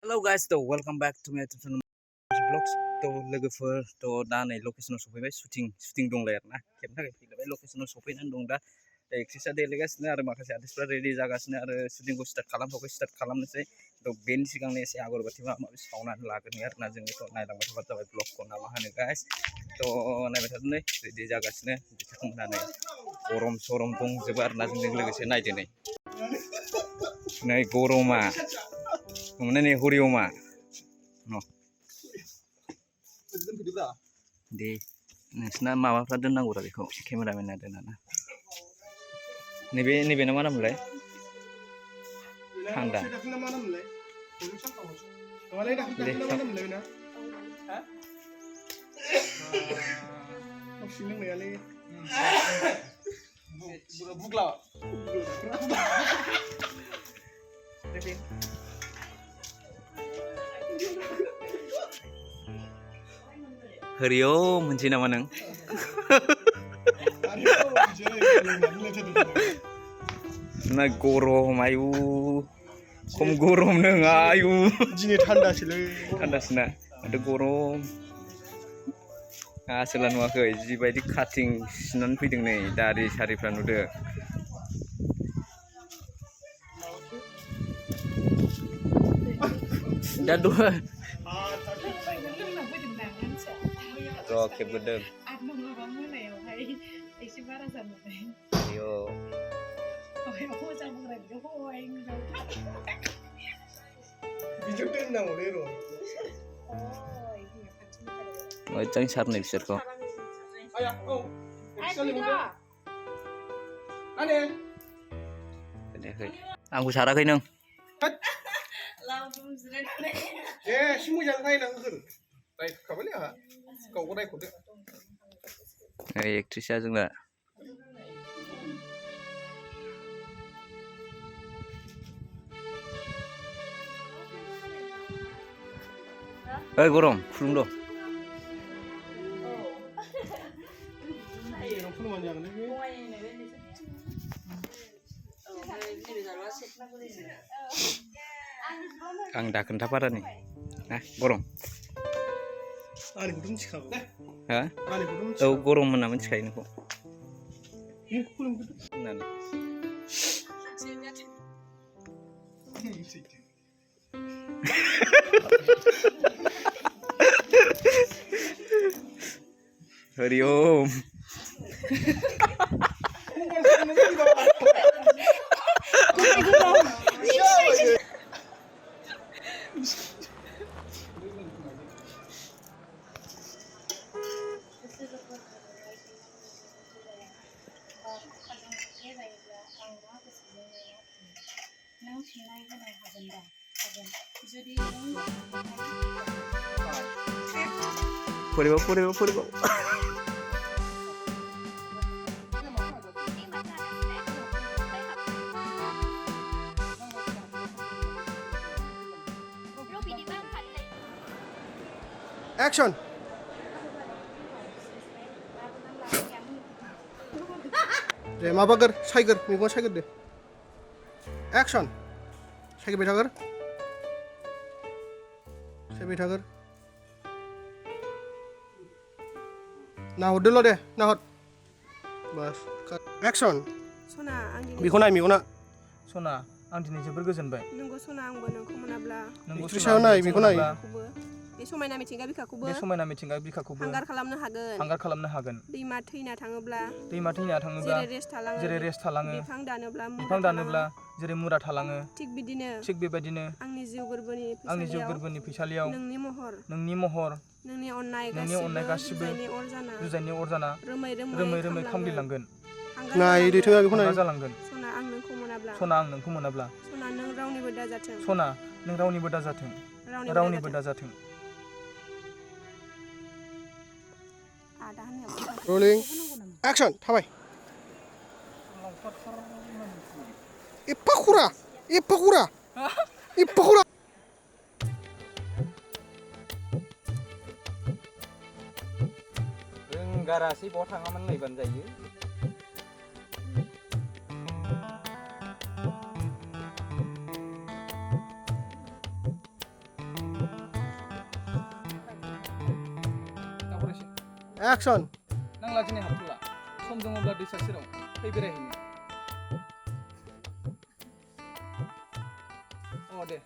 Hello guys, welcome back to my channel vlogs. Logoफोर दा नै लकेसनाव सफैबाय शुटिं दंलाय आरोना खेबनो थाखाय फैलायबाय लकेसनाव सफैनानै दं दा एक्ट्रिसआ देलायगासिनो आरो माखासे आर्टिस्टफ्रा रेडि जागासिनो आरो शुटिंखौ स्टार्ट खालामनोसै बेनि सिगांनो एसे आगरबाथि माबा माबि सावनानै लाग्रोनि आरोना जोंथ' नायलांबाय थाबानो जाबाय ब्लगखौ ना मा होनो गाइस नायबाय थादो नै रेडि जागासिनो बिथांमोनहा नै गरम सरम दंजोबो आरोना जोंजों लोगोसे नायदो नै गरमा mana nih Hurioma no di nextna माबाफ्रा दोननांगौ रा बेखौ केमेरामेना दोनना नैबे ना मा नामलाय थान्दा Hariom moनसे नामा नों ना गरम आयु खम गरम नों आयु दिनै थान्दासोना माथो गरम आसोला नुवाखै जिबायदि काटिं सिननानै फैदों नै दारि सारिफ्रा नुदो दा दहाय खेबग्रोदों मोजां सारनाय बिसोरखौ आंखौ साराखै नों एक्ट्रिसआ जोंना गरम फुदुं आं दा खोन्थाफारा नै गरम हा औ गरम होनना मिथिखायो नोंखौ हरिओम फरिबाव Action. दे माबागोर सायगोर मैगं सायगोर दे एक्शन सायबाय थागोर नाहरदोल' दे नाहर बास एक्शन सना बेखौ नाय मेगना सना आं दिनै जोबोर गोजोनबाय नंगौ सना आंबो नोंखौ मोनाब्ला एक्ट्रिसआव नाय बेखौ नाय बे समायना मिथिंगा बिखाखौबो हांगार खालामनो हागोन दैमा थैना थाङोब्ला जेरै रेस्ट थालाङो बिफां दानोब्ला जेरै मुरा थालाङो थिग बेबायदिनो आंनि जिउ गोरबोनि फैसालियाव नोंनि महर नोंनि अननाय गासिबो जुजाइनि अर जाना रोमै खामग्लिलांगोन नाय दैथोङा बेखौ नाय जालांगोन सना आं नोंखौ मोनाब्ला सना नों रावनिबो दाजाथों रोलिं एक्शन थाबाय एप्पा खुरा जों ง गारासै बाव थाङामोन लायबानो जायो অ্যাকশন नांला दिनै हाबथ'ला सम दङब्ला दैसा सेराव फै बेरायहैनो अ दे